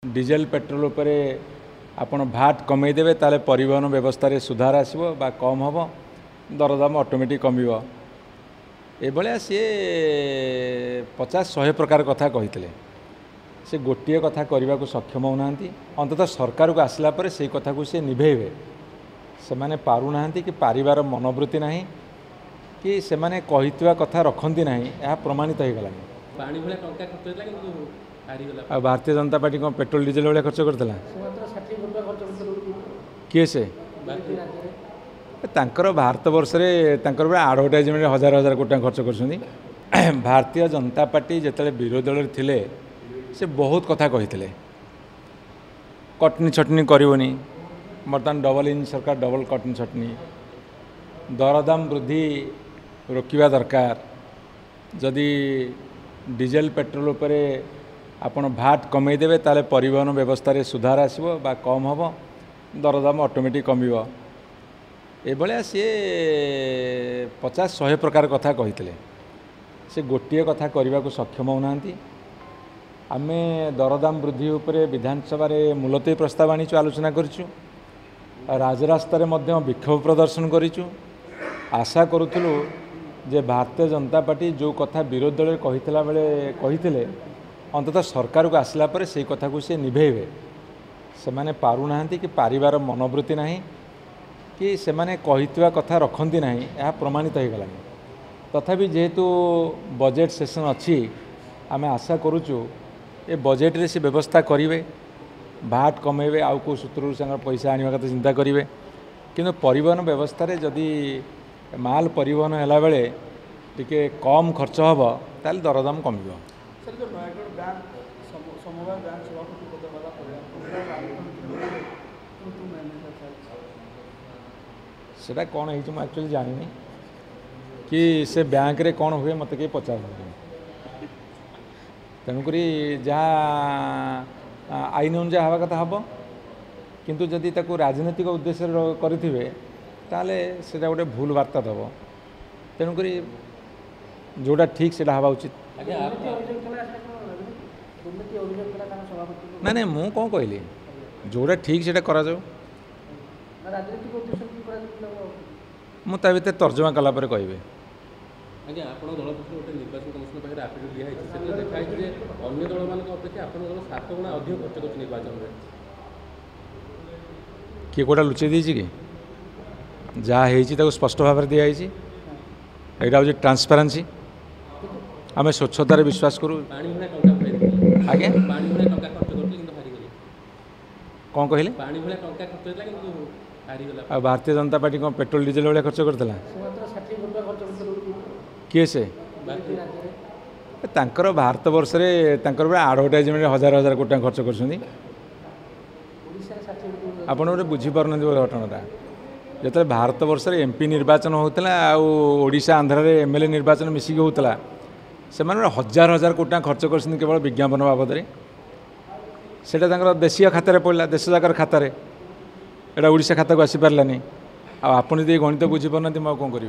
Diesel petrol उपरे आपण भाट कमेदेवे ताले परिवहन व्यवस्था रे सुधार आसबो बा कम हम दरदाम ऑटोमेटिक कमिबो एभलिया सी 50-100 प्रकार कथा कही से गोटे कथा करने को सक्षम होना अंततः सरकार को आसला पर से कथा को सी निभेबे से माने पारुना कि पारिबार मनोवृत्ति ना कि से माने कहितवा कथा रखती ना यह प्रमाणित हो गला भारतीय जनता पार्टी कौन पेट्रोल डीजेल भाया खर्च करता किए से तांकर भारत वर्ष में आडभटाइजमेंट हजार हजार कोटी खर्च कर भारतीय जनता पार्टी जिते विरोधी दल थे से बहुत कथा कही कटनी छटनी करनी बर्तमान डबल इंजन सरकार डबल कटनी छटनी दरदाम वृद्धि रोकवा दरकार जदि डीजेल पेट्रोल उपरे आपण भाट कमेदेवे ताले परिवहन व्यवस्था रे सुधार आसबो बा कम हम दरदाम ऑटोमेटिक कमिबो एभलिया सी 50-100 प्रकार कथा कही से गोटे कथा करने को सक्षम होना आमे दरदाम वृद्धि उपरे विधानसभा रे मुलतवी प्रस्ताव आनी आलोचना करूँ राजरास्तार विक्षोभ प्रदर्शन करूँ आशा करूँ जे भारतीय जनता पार्टी जो कथा विरोधी दल कही बेले अंततः सरकार को आसला पर से कथा को सी निभेबे से माने पारुना कि पारिबार मनोवृत्ति ना कि से माने कहितवा कथा रखती ना यह प्रमाणित हो गला तथापि जेहेतु बजेट सेशन अच्छी आम आशा करूँ ए बजेट रे से व्यवस्था करेंगे भाट कमेबे आउ को सूत्र पैसा आने कथा चिंता करेंगे किंतु परिवहन व्यवस्था रे जदि माल परिवहन है बेले टिके कम खर्च हम ताल दरदाम कमिबो सेटा कौन है एक्चुअली जानी कि से बैंक रे कौन हुए मत कहीं पचार तेणुक जहाँ आईन अनुजा हवा कथा हम किंतु जदि ताकू राजनीतिक उद्देश्य करेंगे ताले सेटा गोटे भूल वार्ता दब तेणुक जोटा ठीक से हवा उचित ना ना मु कौन कहली जोटा ठीक से करा जाओ मुझे भर तर्जमा कलापर कहे आज्ञा आपण दल पक्ष गोटे निर्वाचन कमिशन पाखे आफिडेविट दिखाई देखाई जे अन्य दल मान अपेक्षा आप दल 7 गुणा अधिक खर्च कर निर्वाचन में किए कोटा लुचे दी कि जहाँ स्पष्ट भाव में दिखाई यहाँ हूँ ट्रांसपेरेंसी आम स्वच्छतार विश्वास करूँ आज्ञा कौन कहले भारतीय जनता पार्टी कौन पेट्रोल डीजेल भाया खर्च करता किए से तांकर भारत वर्ष में आडभटाइजमेंट हजार हजार कोटी खर्च कर आपड़ गोटे बुझीपार घटनाटा जो भारत वर्ष में एमपी निर्वाचन होता आशा आंध्र एमएलए निर्वाचन मिसिक होता से हजार हजार कोटी खर्च कर केवल विज्ञापन बाबद से देशीय खाता पड़ा देश जाकर खातार एटा ओडिशा खाता को आसी पारानी आप गणित बुझीपार ना कौन करी।